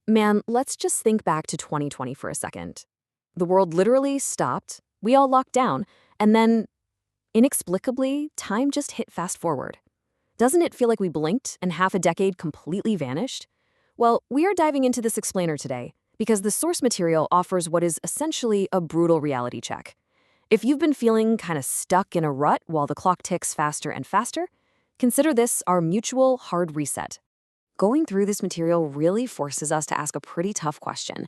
Man, let's just think back to 2020 for a second. The world literally stopped, we all locked down, and then, inexplicably, time just hit fast forward. Doesn't it feel like we blinked and half a decade completely vanished? Well, we are diving into this explainer today because the source material offers what is essentially a brutal reality check. If you've been feeling kind of stuck in a rut while the clock ticks faster and faster, consider this our mutual hard reset. Going through this material really forces us to ask a pretty tough question.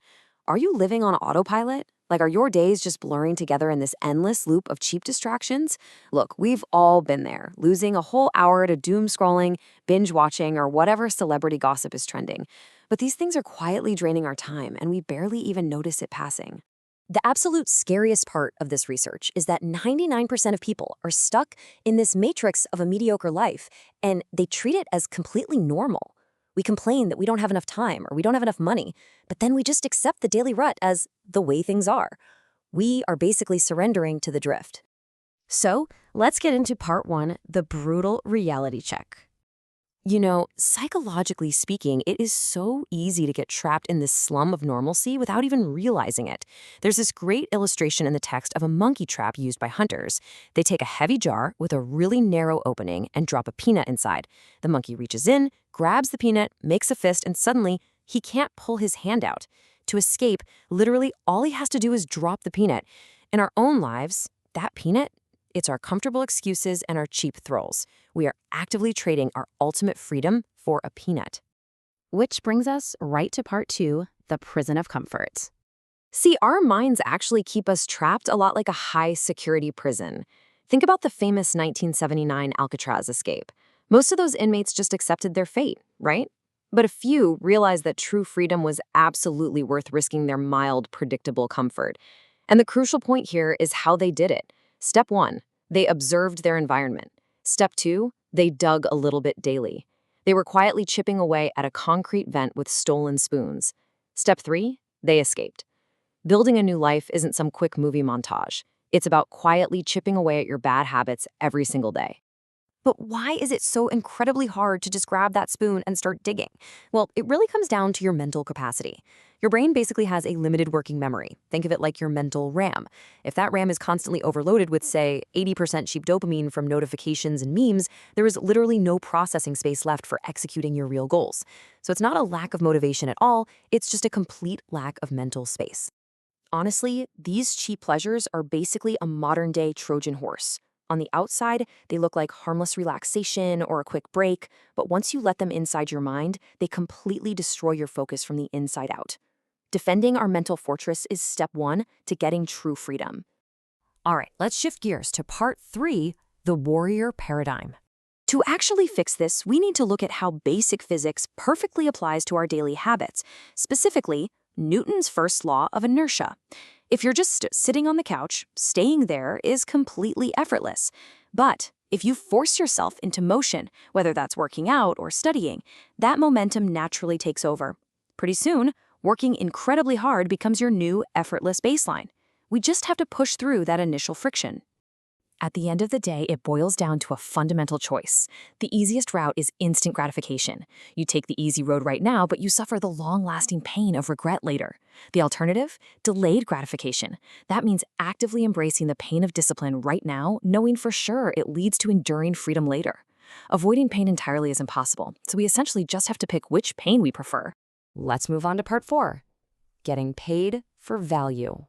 Are you living on autopilot? Like, are your days just blurring together in this endless loop of cheap distractions? Look, we've all been there, losing a whole hour to doom scrolling, binge watching, or whatever celebrity gossip is trending. But these things are quietly draining our time, and we barely even notice it passing. The absolute scariest part of this research is that 99% of people are stuck in this matrix of a mediocre life, and they treat it as completely normal. We complain that we don't have enough time or we don't have enough money, but then we just accept the daily rut as the way things are. We are basically surrendering to the drift. So let's get into part one, the brutal reality check. You know, psychologically speaking, it is so easy to get trapped in this slum of normalcy without even realizing it. There's this great illustration in the text of a monkey trap used by hunters. They take a heavy jar with a really narrow opening and drop a peanut inside. The monkey reaches in, grabs the peanut, makes a fist, and suddenly he can't pull his hand out. To escape, literally all he has to do is drop the peanut. In our own lives, that peanut, it's our comfortable excuses and our cheap thrills. We are actively trading our ultimate freedom for a peanut. Which brings us right to part two, the prison of comfort. See, our minds actually keep us trapped a lot like a high-security prison. Think about the famous 1979 Alcatraz escape. Most of those inmates just accepted their fate, right? But a few realized that true freedom was absolutely worth risking their mild, predictable comfort. And the crucial point here is how they did it. Step one, they observed their environment. Step two, they dug a little bit daily. They were quietly chipping away at a concrete vent with stolen spoons. Step three, they escaped. Building a new life isn't some quick movie montage. It's about quietly chipping away at your bad habits every single day. But why is it so incredibly hard to just grab that spoon and start digging? Well, it really comes down to your mental capacity. Your brain basically has a limited working memory. Think of it like your mental RAM. If that RAM is constantly overloaded with, say, 80% cheap dopamine from notifications and memes, there is literally no processing space left for executing your real goals. So it's not a lack of motivation at all, it's just a complete lack of mental space. Honestly, these cheap pleasures are basically a modern-day Trojan horse. On the outside, they look like harmless relaxation or a quick break, but once you let them inside your mind, they completely destroy your focus from the inside out. Defending our mental fortress is step one to getting true freedom. All right, let's shift gears to part three, the warrior paradigm. To actually fix this, we need to look at how basic physics perfectly applies to our daily habits, specifically Newton's first law of inertia. If you're just sitting on the couch, staying there is completely effortless. But if you force yourself into motion, whether that's working out or studying, that momentum naturally takes over. Pretty soon, working incredibly hard becomes your new effortless baseline. We just have to push through that initial friction. At the end of the day, it boils down to a fundamental choice. The easiest route is instant gratification. You take the easy road right now, but you suffer the long-lasting pain of regret later. The alternative? Delayed gratification. That means actively embracing the pain of discipline right now, knowing for sure it leads to enduring freedom later. Avoiding pain entirely is impossible, so we essentially just have to pick which pain we prefer. Let's move on to part four, getting paid for value.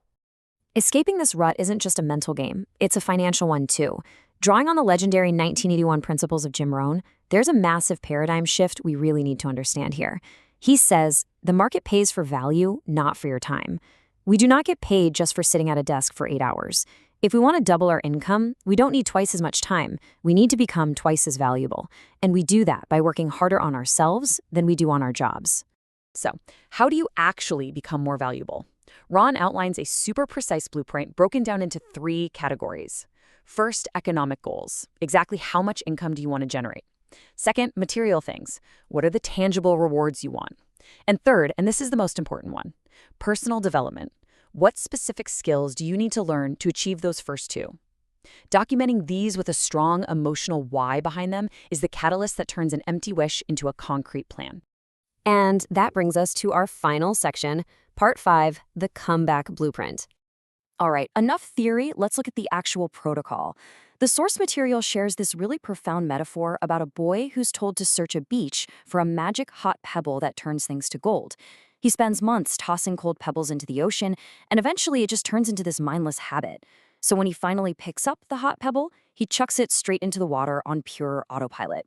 Escaping this rut isn't just a mental game, it's a financial one too. Drawing on the legendary 1981 principles of Jim Rohn, there's a massive paradigm shift we really need to understand here. He says, the market pays for value, not for your time. We do not get paid just for sitting at a desk for 8 hours. If we want to double our income, we don't need twice as much time. We need to become twice as valuable. And we do that by working harder on ourselves than we do on our jobs. So, how do you actually become more valuable? Ron outlines a super precise blueprint broken down into 3 categories. First, economic goals. Exactly how much income do you want to generate? Second, material things. What are the tangible rewards you want? And third, and this is the most important one, personal development. What specific skills do you need to learn to achieve those first 2? Documenting these with a strong emotional why behind them is the catalyst that turns an empty wish into a concrete plan. And that brings us to our final section, Part 5, the comeback blueprint. All right, enough theory, let's look at the actual protocol. The source material shares this really profound metaphor about a boy who's told to search a beach for a magic hot pebble that turns things to gold. He spends months tossing cold pebbles into the ocean, and eventually it just turns into this mindless habit. So when he finally picks up the hot pebble, he chucks it straight into the water on pure autopilot.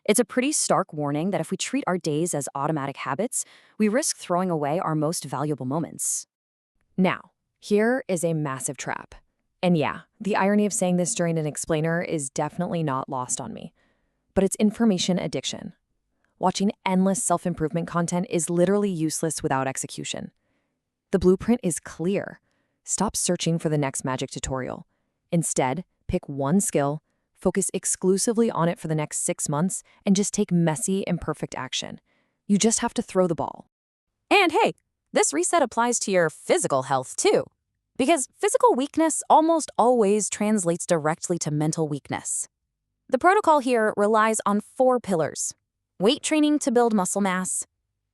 It's a pretty stark warning that if we treat our days as automatic habits, we risk throwing away our most valuable moments. Now, here is a massive trap. And yeah, the irony of saying this during an explainer is definitely not lost on me. But it's information addiction. Watching endless self-improvement content is literally useless without execution. The blueprint is clear. Stop searching for the next magic tutorial. Instead, pick one skill, focus exclusively on it for the next 6 months, and just take messy, imperfect action. You just have to throw the ball. And hey, this reset applies to your physical health too. Because physical weakness almost always translates directly to mental weakness. The protocol here relies on 4 pillars: weight training to build muscle mass,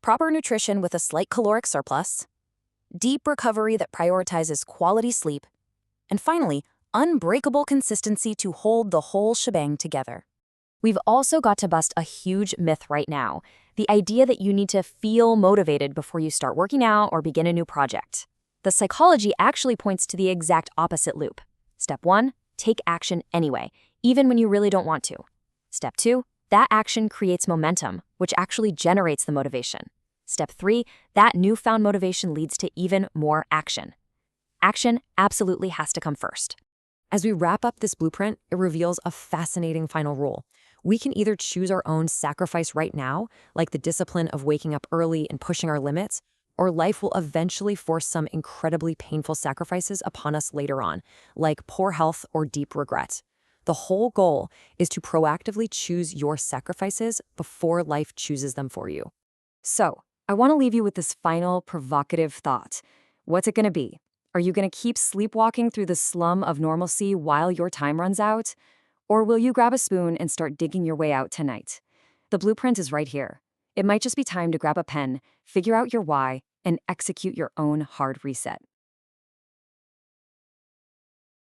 proper nutrition with a slight caloric surplus, deep recovery that prioritizes quality sleep, and finally, unbreakable consistency to hold the whole shebang together. We've also got to bust a huge myth right now, the idea that you need to feel motivated before you start working out or begin a new project. The psychology actually points to the exact opposite loop. Step 1, take action anyway, even when you really don't want to. Step 2, that action creates momentum, which actually generates the motivation. Step 3, that newfound motivation leads to even more action. Action absolutely has to come first. As we wrap up this blueprint, it reveals a fascinating final rule. We can either choose our own sacrifice right now, like the discipline of waking up early and pushing our limits, or life will eventually force some incredibly painful sacrifices upon us later on, like poor health or deep regret. The whole goal is to proactively choose your sacrifices before life chooses them for you. So, I want to leave you with this final provocative thought. What's it going to be? Are you going to keep sleepwalking through the slum of normalcy while your time runs out? Or will you grab a spoon and start digging your way out tonight? The blueprint is right here. It might just be time to grab a pen, figure out your why, and execute your own hard reset.